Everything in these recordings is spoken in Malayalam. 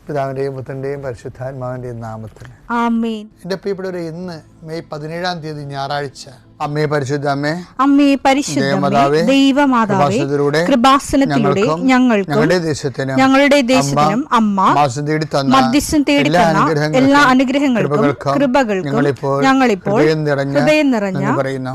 പിതാവിൻ്റെയും പുത്രൻ്റെയും പരിശുദ്ധാത്മാവിൻ്റെയും നാമത്തിൽ ആമേൻ. എൻ്റെ പ്രിയപ്പെട്ടവരെ, ഇന്ന് മെയ് 17 ഞായറാഴ്ച, അമ്മേ പരിശുദ്ധ അമ്മേ, അമ്മേ പരിശുദ്ധ ദൈവമാതാവേ, കൃപാസനത്തിലൂടെ ഞങ്ങളുടെ ദേശത്തിനും അമ്മ മധ്യസ്ഥം തേടി തന്ന എല്ലാ അനുഗ്രഹങ്ങൾക്കും കൃപകൾക്കും ഞങ്ങളിപ്പോൾ ഹൃദയം നിറഞ്ഞ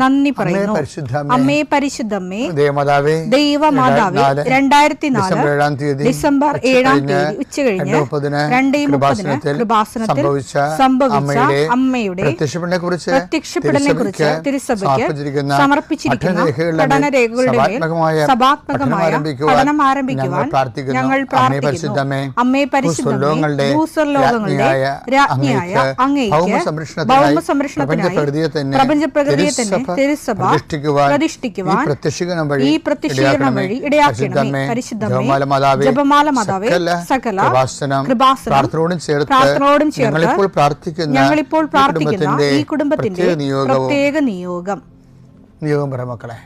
നന്ദി പറയുന്നു. അമ്മേ പരിശുദ്ധമ്മേ ദൈവമാതാവേ, 2004 ഡിസംബർ 7 ഉച്ചകഴിഞ്ഞ് 2:30 കൃപാസനത്തിൽ സംഭവിച്ച അമ്മയുടെ പ്രത്യക്ഷപ്പെടലിനെ കുറിച്ച് തിരുസഭയ്ക്ക് സമർപ്പിച്ചിരിക്കുന്ന പഠനരേഖകളുടെ മേൽ സഭാത്മകമായ പഠനം ആരംഭിക്കുവാൻ ഞങ്ങൾ പ്രാർത്ഥിക്കുന്നു. അമ്മേ പരിശുദ്ധമേ, ഭൂസ്വർലോകങ്ങളുടെ രാജ്ഞിയായ അങ്ങേയ്ക്ക് ഭൗമസംരക്ഷണത്തിനായി പ്രപഞ്ചപ്രകൃതിയെ തന്നെ തിരുസഭ പ്രതിഷ്ഠിക്കുവാൻ ഈ പ്രത്യക്ഷീകരണം വഴി ഇടയാക്കണമേ. പരിശുദ്ധമേ, ജപമാല മാതാവേ, സകല കൃപാസനം പ്രാർത്ഥനയോടും ചേർത്ത് ഞങ്ങളിപ്പോൾ പ്രാർത്ഥിക്കുന്ന ഈ കുടുംബത്തിന്റെ പ്രത്യേക നിയോഗം പറ മക്കളെ.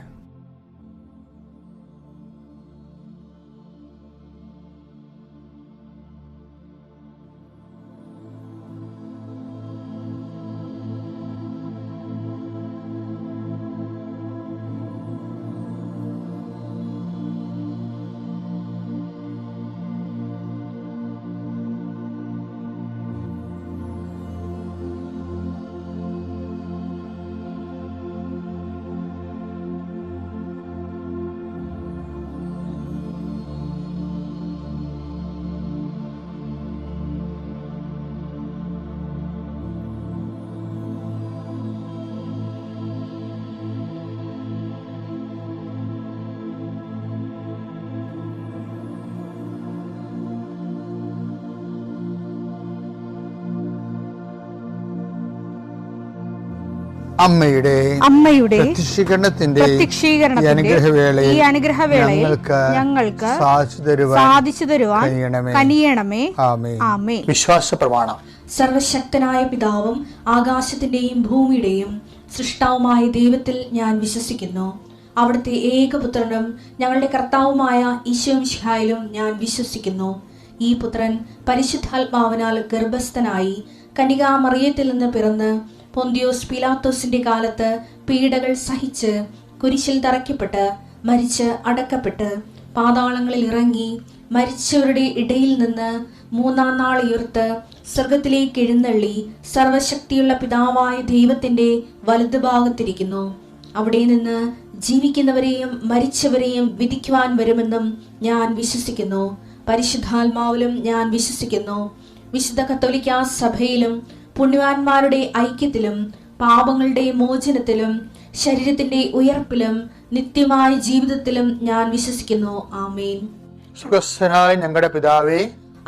അമ്മയുടെ പ്രത്യക്ഷീകരണത്തിന്റെ ഈ അനുഗ്രഹവേളയിൽ ഞങ്ങൾക്ക് സാധിച്ചു തരുവാൻ കനിയണമേ. ആമേൻ. വിശ്വാസ പ്രമാണം. സർവശക്തനായ പിതാവും ആകാശത്തിന്റെയും ഭൂമിയുടെയും സൃഷ്ടാവുമായ ദൈവത്തിൽ ഞാൻ വിശ്വസിക്കുന്നു. അവിടുത്തെ ഏകപുത്രനും ഞങ്ങളുടെ കർത്താവുമായ ഈശോ മിശിഹായിലും ഞാൻ വിശ്വസിക്കുന്നു. ഈ പുത്രൻ പരിശുദ്ധാത്മാവിനാൽ ഗർഭസ്ഥനായി കന്യകാമറിയത്തിൽ നിന്ന് പിറന്ന് പൊന്തിയോസ് പീലാത്തോസിന്റെ കാലത്ത് പീഡകൾ സഹിച്ച് കുരിശിൽ തറയ്ക്കപ്പെട്ട് മരിച്ച് അടക്കപ്പെട്ട് പാതാളങ്ങളിൽ ഇറങ്ങി മരിച്ചവരുടെ ഇടയിൽ നിന്ന് 3-ാം നാൾ ഉയർത്ത് സ്വർഗത്തിലേക്ക് എഴുന്നള്ളി സർവശക്തിയുള്ള പിതാവായ ദൈവത്തിന്റെ വലതുഭാഗത്തിരിക്കുന്നു. അവിടെ നിന്ന് ജീവിക്കുന്നവരെയും മരിച്ചവരെയും വിധിക്കുവാൻ വരുമെന്നും ഞാൻ വിശ്വസിക്കുന്നു. പരിശുദ്ധാത്മാവിലും ഞാൻ വിശ്വസിക്കുന്നു. വിശുദ്ധ കത്തോലിക്കാ സഭയിലും പുണ്യവാന്മാരുടെ ഐക്യത്തിലും പാപങ്ങളുടെ മോചനത്തിലും ശരീരത്തിന്റെ ഉയർപ്പിലും നിത്യമായ ജീവിതത്തിലും ഞാൻ വിശ്വസിക്കുന്നു. ആമേൻ. സുഖസ്ഥനായ ഞങ്ങളുടെ പിതാവേ,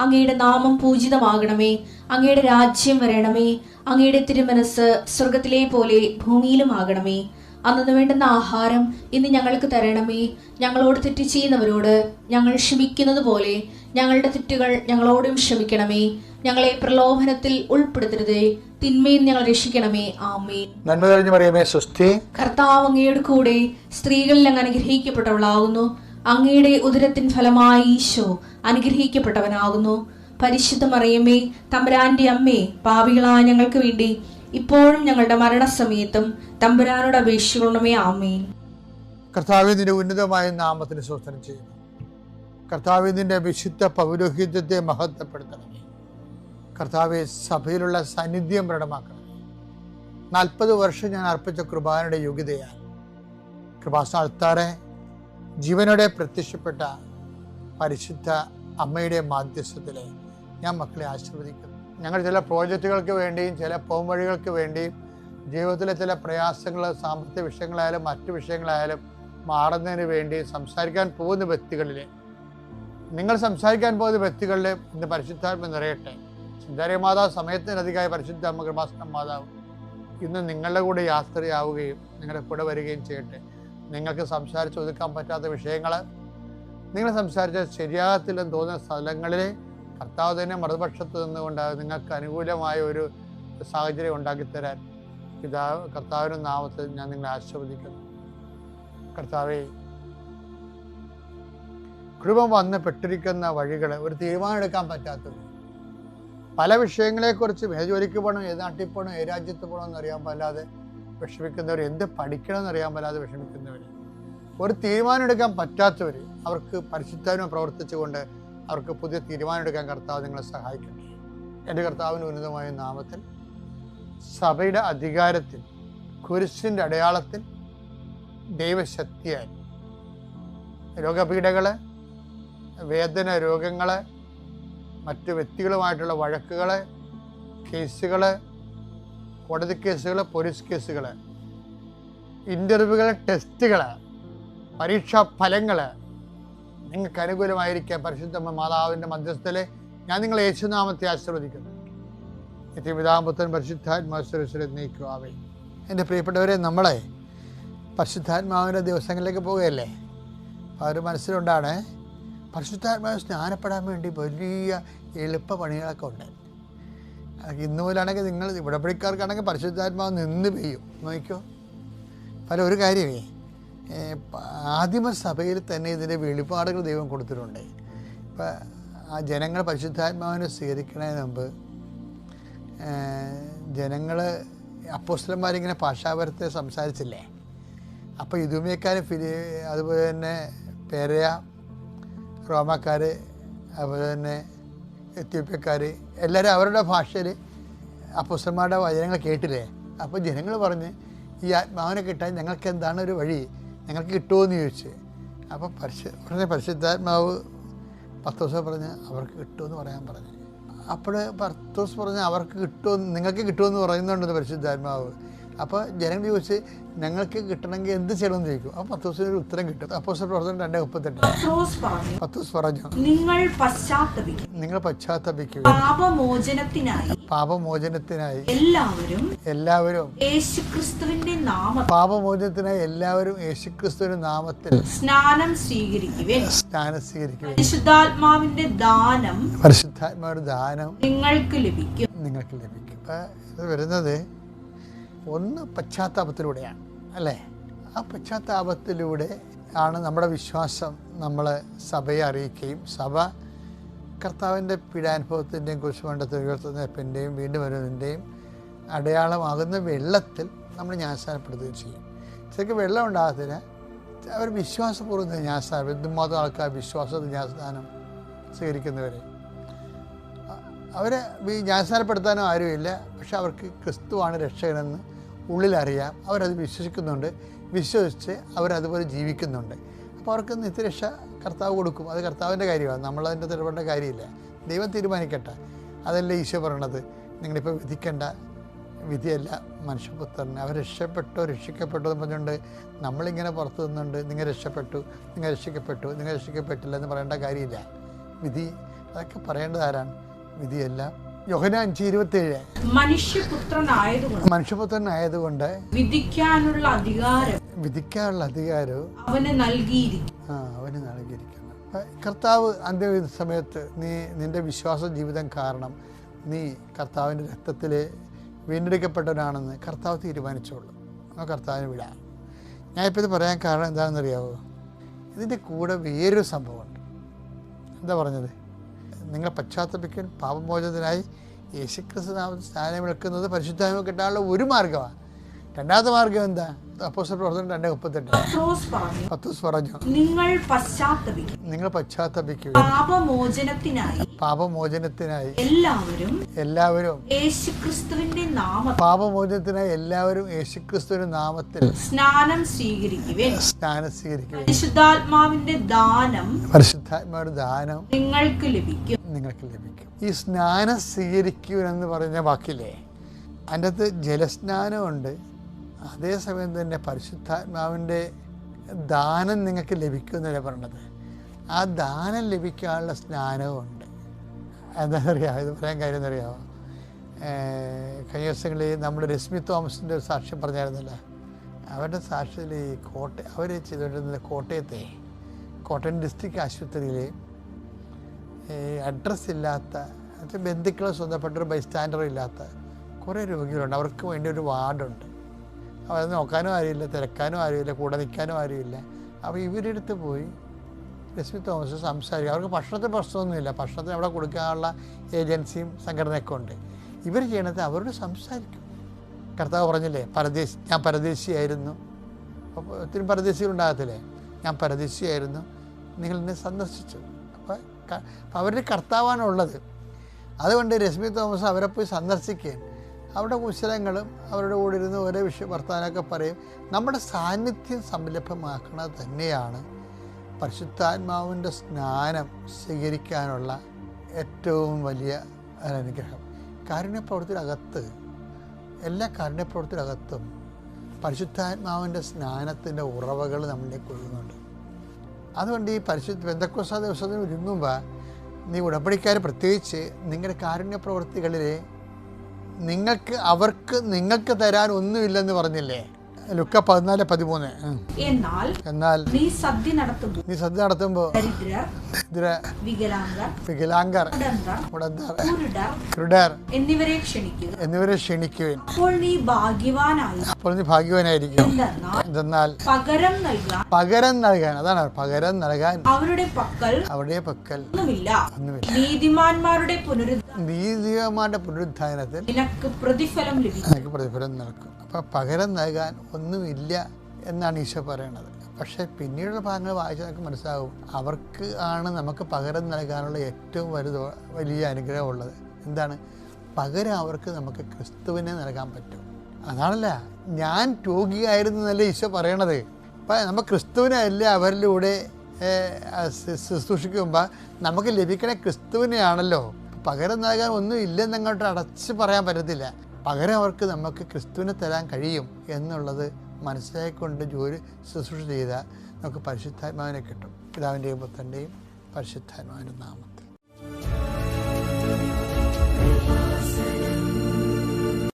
അങ്ങയുടെ നാമം പൂജിതമാകണമേ. അങ്ങയുടെ രാജ്യം വരണമേ. അങ്ങയുടെ തിരുമനസ് സ്വർഗത്തിലെ പോലെ ഭൂമിയിലും ആകണമേ. അന്നു വേണ്ടുന്ന ആഹാരം ഇന്ന് ഞങ്ങൾക്ക് തരണമേ. ഞങ്ങളോട് തെറ്റ് ചെയ്യുന്നവരോട് ഞങ്ങൾ ക്ഷമിക്കുന്നത് പോലെ ഞങ്ങളുടെ തെറ്റുകൾ ഞങ്ങളോടും ക്ഷമിക്കണമേ. ഞങ്ങളെ പ്രലോഭനത്തിൽ ഉൾപ്പെടുത്തരുതേ, തിന്മയിൽ ഞങ്ങൾ രക്ഷിക്കണമേ. ആമേൻ. നന്മ നിറഞ്ഞ മറിയമേ, സ്വസ്തി. കർത്താവ് അങ്ങയുടെ കൂടെ സ്ത്രീകളിൽ അങ്ങ് അനുഗ്രഹിക്കപ്പെട്ടവളാകുന്നു. അങ്ങയുടെ ഉദരത്തിൻ ഫലമായി ഈശോ അനുഗ്രഹിക്കപ്പെട്ടവനാകുന്നു. പരിശുദ്ധ മറിയമേ, തമ്പുരാന്റെ അമ്മേ, പാപികളായ ഞങ്ങൾക്ക് വേണ്ടി ഇപ്പോഴും ഞങ്ങളുടെ മരണസമയത്തും തമ്പുരാനോട് അപേക്ഷിക്കണമേ. ആമേൻ. കർത്താവേ, നിന്റെ ഉന്നതമായ നാമത്തിന് സ്തോത്രം ചെയ്യുന്നു. കർത്താവേ, നിന്റെ വിശുദ്ധ പൗരോഹിത്യത്തെ മഹത്വപ്പെടുത്തണമേ. കർത്താവെ, സഭയിലുള്ള സാന്നിധ്യം പ്രകടമാക്കണമേ. 40 വർഷം ഞാൻ അർപ്പിച്ച കൃപാനയുടെ യോഗ്യതയാൽ കൃപാസന അൾത്താറെ ജീവനോടെ പ്രത്യക്ഷപ്പെട്ട പരിശുദ്ധ അമ്മയുടെ മാധ്യസ്ഥത്തിൽ ഞാൻ മക്കളെ ആശീർവദിക്കുന്നു. ഞങ്ങൾ ചില പ്രോജക്റ്റുകൾക്ക് വേണ്ടിയും ചില പോംവഴികൾക്ക് വേണ്ടിയും ജീവിതത്തിലെ ചില പ്രയാസങ്ങൾ, സാമ്പത്തിക വിഷയങ്ങളായാലും മറ്റു വിഷയങ്ങളായാലും മാറുന്നതിന് വേണ്ടി സംസാരിക്കാൻ പോകുന്ന വ്യക്തികളിൽ, നിങ്ങൾ സംസാരിക്കാൻ പോകുന്ന വ്യക്തികളിൽ ഇന്ന് പരിശുദ്ധാത്മ നിറയട്ടെ. ചിന്താരിയ മാതാവ്, സമയത്തിനധികമായ പരിശുദ്ധ അമ്മ കൃപാസന മാതാവ് ഇന്ന് നിങ്ങളുടെ കൂടെ യാത്രയാവുകയും നിങ്ങളുടെ കൂടെ വരികയും ചെയ്യട്ടെ. നിങ്ങൾക്ക് സംസാരിച്ച് ഒതുക്കാൻ പറ്റാത്ത വിഷയങ്ങൾ, നിങ്ങൾ സംസാരിച്ച ശരിയാകത്തില്ലെന്ന് തോന്നുന്ന സ്ഥലങ്ങളിൽ കർത്താവ് തന്നെ മറുപക്ഷത്ത് നിന്നുകൊണ്ട് നിങ്ങൾക്ക് അനുകൂലമായ ഒരു സാഹചര്യം ഉണ്ടാക്കിത്തരാൻ കർത്താവിൻ്റെ നാമത്തിൽ ഞാൻ നിങ്ങളെ ആശീർവദിക്കുന്നു. കർത്താവേ, കൃപ വന്ന് പെട്ടിരിക്കുന്ന വഴികൾ ഒരു തീരുമാനം എടുക്കാൻ പറ്റാത്തത്, പല വിഷയങ്ങളെക്കുറിച്ചും ഏത് ജോലിക്ക് പോകണം, ഏത് നാട്ടിൽ പോകണം, ഏത് രാജ്യത്ത് പോകണമെന്ന് അറിയാൻ പാടില്ലാതെ വിഷമിക്കുന്നവർ, എന്ത് പഠിക്കണമെന്ന് അറിയാൻ പാടില്ലാതെ വിഷമിക്കുന്നവർ, ഒരു തീരുമാനം എടുക്കാൻ പറ്റാത്തവർ, അവർക്ക് പരിശുദ്ധാത്മാവ് പ്രവർത്തിച്ചുകൊണ്ട് അവർക്ക് പുതിയ തീരുമാനം എടുക്കാൻ കർത്താവ് നിങ്ങളെ സഹായിക്കട്ടെ. എൻ്റെ കർത്താവിന് ഉന്നതമായ നാമത്തിൽ സഭയുടെ അധികാരത്തിൽ കുരിശിൻ്റെ അടയാളത്തിൽ ദൈവശക്തിയായി രോഗപീഠകൾ, വേദന രോഗങ്ങൾ, മറ്റ് വ്യക്തികളുമായിട്ടുള്ള വഴക്കുകൾ, കേസുകൾ, കോടതി കേസുകൾ, പോലീസ് കേസുകൾ, ഇൻ്റർവ്യൂകൾ, ടെസ്റ്റുകൾ, പരീക്ഷാ ഫലങ്ങൾ നിങ്ങൾക്ക് അനുകൂലമായിരിക്കാൻ പരിശുദ്ധ മാതാവിൻ്റെ മധ്യസ്ഥലെ ഞാൻ നിങ്ങളെ യേശുനാമത്തെ ആശീർവദിക്കുന്നു. നിത്യപിതാപുത്രൻ പരിശുദ്ധാത്മാവിനെ നയിക്കുവാവേ. എൻ്റെ പ്രിയപ്പെട്ടവരെ, നമ്മളെ പരിശുദ്ധാത്മാവിൻ്റെ ദിവസങ്ങളിലേക്ക് പോവുകയല്ലേ. അപ്പോൾ ഒരു മനസ്സിലുണ്ടാണ് പരിശുദ്ധാത്മാവ് സ്നാനപ്പെടാൻ വേണ്ടി വലിയ എളുപ്പ പണികളൊക്കെ ഉണ്ട്. ഇന്നു മുതലാണെങ്കിൽ നിങ്ങൾ ഇവിടെപ്പടിക്കാർക്കാണെങ്കിൽ പരിശുദ്ധാത്മാവ് നിന്ന് പെയ്യും. നോക്കിക്കോ, പല ഒരു കാര്യമേ ആദിമസഭയിൽ തന്നെ ഇതിൻ്റെ വെളിപാടുകൾ ദൈവം കൊടുത്തിട്ടുണ്ട്. ഇപ്പം ആ ജനങ്ങൾ പരിശുദ്ധാത്മാവിനെ സ്വീകരിക്കുന്നതിന് മുമ്പ് ജനങ്ങൾ അപ്പോസ്തലന്മാരിങ്ങനെ ഭാഷാപരത്തെ സംസാരിച്ചില്ലേ. അപ്പോൾ ഇതുമേക്കാർ, അതുപോലെ തന്നെ പേരയ, റോമാക്കാർ, അതുപോലെ തന്നെ എത്യോപ്യക്കാർ, എല്ലാവരും അവരുടെ ഭാഷയിൽ അപ്പോസ്തലന്മാരുടെ വചനങ്ങൾ കേട്ടില്ലേ. അപ്പോൾ ജനങ്ങൾ പറഞ്ഞ് ഈ ആത്മാവിനെ കിട്ടാൻ ഞങ്ങൾക്ക് എന്താണ് ഒരു വഴി, ഞങ്ങൾക്ക് കിട്ടുമോ എന്ന് ചോദിച്ച്. അപ്പം ഉടനെ പരിശുദ്ധാത്മാവ് പത്രോസ് പറഞ്ഞ് അവർക്ക് കിട്ടുമെന്ന് പറയാൻ പറഞ്ഞു. അപ്പോൾ പത്രോസ് പറഞ്ഞ് അവർക്ക് കിട്ടുമെന്ന്, നിങ്ങൾക്ക് കിട്ടുമെന്ന് പറയുന്നുണ്ടെന്ന് പരിശുദ്ധാത്മാവ്. അപ്പോൾ ജനങ്ങൾ ചോദിച്ച് ഞങ്ങൾക്ക് കിട്ടണമെങ്കിൽ എന്ത് ചെയ്യണമെന്ന് ചോദിക്കും. അപ്പോൾ പത്രോസിന് ഒരു ഉത്തരം കിട്ടും. അപ്പോസ്തല പ്രവർത്തനം 2:38 പത്രോസ് പറഞ്ഞു, നിങ്ങൾ പശ്ചാത്തപിക്കുക, പാപമോചനത്തിനായി എല്ലാവരും പാപമോചനത്തിനായി എല്ലാവരും യേശുക്രിസ്തുവിന്റെ നാമത്തിൽ സ്നാനം സ്വീകരിക്കുവിൻ. പരിശുദ്ധാത്മാവിന്റെ ദാനം നിങ്ങൾക്ക് ലഭിക്കും. ഇത് വരുന്നത് ഒന്ന് പശ്ചാത്താപത്തിലൂടെയാണ് അല്ലേ. ആ പശ്ചാത്താപത്തിലൂടെ ആണ് നമ്മുടെ വിശ്വാസം നമ്മൾ സഭയെ അറിയിക്കുകയും സഭ കർത്താവിൻ്റെ പീഡാനുഭവത്തിൻ്റെയും കുരിശുമരണത്തിൽ ഉയർത്തുന്നതിൻ്റെയും വീണ്ടും വരുന്നതിൻ്റെയും അടയാളമാകുന്ന വെള്ളത്തിൽ നമ്മൾ ജ്ഞാനസ്നാനപ്പെടുത്തുകയും ചെയ്യും. ശരിക്കും വെള്ളം ഉണ്ടാകത്തില്ല, അവർ വിശ്വാസപൂർവ്വം ജ്ഞാനസ്നാനം, എന്തുമാത്രം ആൾക്കാർ വിശ്വാസത്തിൽ ജ്ഞാനസ്നാനം സ്വീകരിക്കുന്നവരെ അവരെ ജ്ഞാനസ്നാനപ്പെടുത്താനും ആരുമില്ല. പക്ഷെ അവർക്ക് ക്രിസ്തുവാണ് രക്ഷകനെന്ന് ഉള്ളിലറിയാം. അവരത് വിശ്വസിക്കുന്നുണ്ട്, വിശ്വസിച്ച് അവരതുപോലെ ജീവിക്കുന്നുണ്ട്. അപ്പോൾ അവർക്ക് നിത്യരക്ഷ കർത്താവ് കൊടുക്കും. അത് കർത്താവിൻ്റെ കാര്യമാണ്, നമ്മളതിൻ്റെ ഇടപെടേണ്ട കാര്യമില്ല. ദൈവം തീരുമാനിക്കട്ടെ. അതല്ലേ ഈശോ പറയണത്, നിങ്ങളിപ്പോൾ വിധിക്കേണ്ട, വിധിയല്ല മനുഷ്യപുത്രന്. അവർ രക്ഷിക്കപ്പെട്ടു എന്ന് പറഞ്ഞുകൊണ്ട് നമ്മളിങ്ങനെ പുറത്തു നിന്നുണ്ട് നിങ്ങൾ രക്ഷപ്പെട്ടു, നിങ്ങൾ രക്ഷിക്കപ്പെട്ടു, നിങ്ങൾ രക്ഷിക്കപ്പെട്ടില്ല എന്ന് പറയേണ്ട കാര്യമില്ല. വിധി അതൊക്കെ പറയേണ്ടത് ആരാണ്? വിധിയല്ല. യോഹന്നാൻ 5:27 മനുഷ്യപുത്രനായതുകൊണ്ട് വിധിക്കാനുള്ള അധികാരം അവന് നൽകിയിരിക്കുന്നു. കർത്താവ് അന്ത്യ സമയത്ത് നിന്റെ വിശ്വാസ ജീവിതം കാരണം നീ കർത്താവിൻ്റെ രക്തത്തിൽ വീണ്ടെടുക്കപ്പെട്ടവനാണെന്ന് കർത്താവ് തീരുമാനിച്ചോളൂ. കർത്താവിന് വിടാം. ഞാനിപ്പോൾ ഇത് പറയാൻ കാരണം എന്താണെന്നറിയാവോ? ഇതിൻ്റെ കൂടെ വേറൊരു സംഭവമുണ്ട്. എന്താ പറഞ്ഞത്? നിങ്ങൾ പശ്ചാത്തപിക്കാൻ പാപമോചനത്തിനായി യേശുക്രിസ്തു നാമത്തിൽ സ്നാനം എടുക്കുന്നത് പരിശുദ്ധാത്മാവ് കിട്ടാനുള്ള ഒരു മാർഗമാണ്. രണ്ടാമത്തെ മാർഗം എന്താ? അപ്പോസ്തല പ്രവർത്തനം 2:38 പത്രോസ് പറഞ്ഞു, നിങ്ങൾ പശ്ചാത്തപിക്കുക, പാപമോചനത്തിനായി എല്ലാവരും യേശുക്രിസ്തുവിന്റെ നാമത്തിൽ സ്നാനം സ്വീകരിക്കുവിൻ. പരിശുദ്ധാത്മാവിന്റെ ദാനം നിങ്ങൾക്ക് ലഭിക്കും. ഈ സ്നാനം സ്വീകരിക്കുവെന്ന് പറഞ്ഞ വാക്കില്ലേ, അതിൻ്റെ അകത്ത് ജലസ്നാനമുണ്ട്, അതേസമയം തന്നെ പരിശുദ്ധാത്മാവിൻ്റെ ദാനം നിങ്ങൾക്ക് ലഭിക്കുമെന്നല്ലേ പറഞ്ഞത്. ആ ദാനം ലഭിക്കാനുള്ള സ്നാനവും ഉണ്ട്. എന്താണെന്നറിയാമോ? ഇത് പറയാൻ കാര്യം എന്നറിയാമോ? കഴിഞ്ഞ ദിവസങ്ങളിൽ നമ്മുടെ രശ്മി തോമസിൻ്റെ ഒരു സാക്ഷ്യം പറഞ്ഞായിരുന്നല്ലോ. അവരുടെ സാക്ഷ്യത്തിൽ ഈ അവർ ചെയ്തുകൊണ്ടിരുന്നത് കോട്ടയം ഡിസ്ട്രിക്ട് ആശുപത്രിയിൽ അഡ്രസ്സ് ഇല്ലാത്ത, ബന്ധുക്കളെ സ്വന്തപ്പെട്ടൊരു ബൈസ്റ്റാൻഡറും ഇല്ലാത്ത കുറേ രോഗികളുണ്ട്. അവർക്ക് വേണ്ടി ഒരു വാർഡുണ്ട്. അവരെ നോക്കാനും ആരുമില്ല, തിരക്കാനും ആരുമില്ല, കൂടെ നിൽക്കാനും ആരുമില്ല. അപ്പോൾ ഇവരുടെ അടുത്ത് പോയി രശ്മി തോമസ് സംസാരിക്കും. അവർക്ക് ഭക്ഷണത്തിന് പ്രശ്നമൊന്നുമില്ല, ഭക്ഷണത്തിന് അവിടെ കൊടുക്കാനുള്ള ഏജൻസിയും സംഘടനയൊക്കെ ഉണ്ട്. ഇവർ ചെയ്യണത് അവരോട് സംസാരിക്കും. കർത്താവ് പറഞ്ഞില്ലേ, ഞാൻ പരദേശിയായിരുന്നു. അപ്പോൾ ഒത്തിരി പരദേശികളുണ്ടാകത്തില്ലേ, ഞാൻ പരദേശിയായിരുന്നു, നിങ്ങൾ എന്നെ സന്ദർശിച്ചു. അപ്പോൾ അവരുടെ കർത്താവാണുള്ളത്. അതുകൊണ്ട് രശ്മി തോമസ് അവരെ പോയി സന്ദർശിക്കുകയും അവരുടെ കുശലങ്ങളും അവരുടെ കൂടെ ഇരുന്ന് ഓരോ വർത്തമാനമൊക്കെ പറയും. നമ്മുടെ സാന്നിധ്യം സംലഭമാക്കുന്നത് തന്നെയാണ് പരിശുദ്ധാത്മാവിൻ്റെ സ്നാനം സ്വീകരിക്കാനുള്ള ഏറ്റവും വലിയ അനുഗ്രഹം. കാരുണ്യപ്രവൃത്തിനകത്ത്, എല്ലാ കാരുണ്യപ്രവൃത്തിനകത്തും പരിശുദ്ധാത്മാവിൻ്റെ സ്നാനത്തിൻ്റെ ഉറവകൾ നമ്മളിലേക്ക് ഒഴുകുന്നുണ്ട്. അതുകൊണ്ട് ഈ പെന്തക്കോസ്താ ദിവസത്തിന് ഒരുങ്ങുമ്പോൾ നീ ഉടമ്പടിക്കാർ പ്രത്യേകിച്ച് നിങ്ങളുടെ കാരുണ്യപ്രവൃത്തികളിലെ നിങ്ങൾക്ക് തരാൻ ഒന്നുമില്ലെന്ന് പറഞ്ഞില്ലേ, ലുക്ക 14:13. എന്നാൽ നീ സദ്യ നടത്തുമ്പോൾ വികലാംഗർ, കുരുടർ എന്നിവരെ ക്ഷണിക്കുവിൻ. അപ്പോൾ നീ ഭാഗ്യവാനായിരിക്കും. എന്തെന്നാൽ പകരം നൽകാൻ, അതാണ് പകരം നൽകാൻ അവരുടെ പക്കൽ ഒന്നുമില്ല. നീതിമാന്മാരുടെ പുനരുദ്ധാനത്തിൽ നിനക്ക് പ്രതിഫലം നൽകും. അപ്പം പകരം നൽകാൻ ഒന്നുമില്ല എന്നാണ് ഈശോ പറയണത്. പക്ഷേ പിന്നീടുള്ള ഭാഗങ്ങൾ വായിച്ചാൽ നമുക്ക് മനസ്സിലാവും, അവർക്ക് ആണ് നമുക്ക് പകരം നൽകാനുള്ള ഏറ്റവും വലിയ അനുഗ്രഹമുള്ളത്. എന്താണ്? പകരം അവർക്ക് നമുക്ക് ക്രിസ്തുവിനെ നൽകാൻ പറ്റും. അതാണല്ല, ഞാൻ രോഗിയായിരുന്നല്ലേ ഈശോ പറയണത്. അപ്പം നമ്മൾ ക്രിസ്തുവിനെ അല്ലേ അവരിലൂടെ ശുശ്രൂഷിക്കുമ്പോൾ നമുക്ക് ലഭിക്കണ ക്രിസ്തുവിനെയാണല്ലോ. പകരം നൽകാൻ ഒന്നും ഇല്ലെന്നങ്ങോട്ട് അടച്ച് പറയാൻ പറ്റത്തില്ല. പകരം അവർക്ക് നമുക്ക് ക്രിസ്തുവിനെ തരാൻ കഴിയും എന്നുള്ളത് മനസ്സിലാക്കിക്കൊണ്ട് ശുശ്രൂഷ ചെയ്താൽ നമുക്ക് പരിശുദ്ധാത്മാവിനെ കിട്ടും. പിതാവിൻ്റെയും പുത്രൻ്റെയും പരിശുദ്ധാത്മാവിൻ്റെ നാമം.